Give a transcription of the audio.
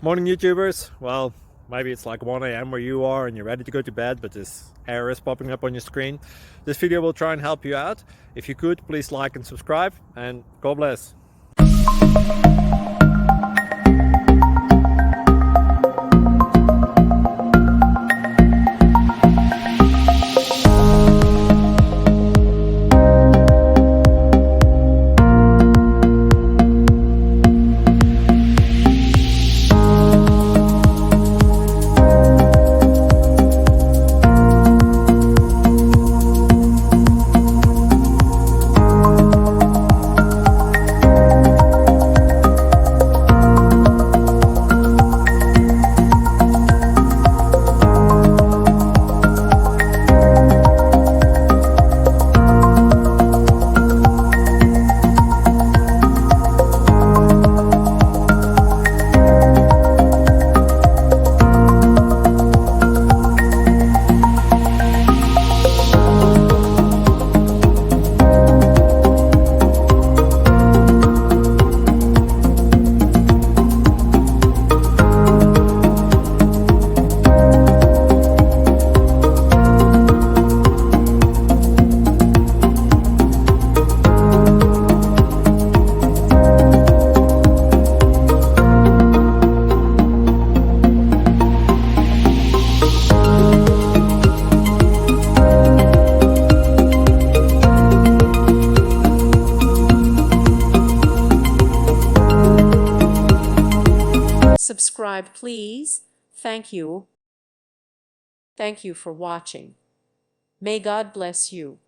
Morning YouTubers. Well, maybe it's like 1 a.m. where you are and you're ready to go to bed, but this error is popping up on your screen. This video will try and help you out. If you could, please like and subscribe, and God bless. Subscribe, please. Thank you. Thank you for watching. May God bless you.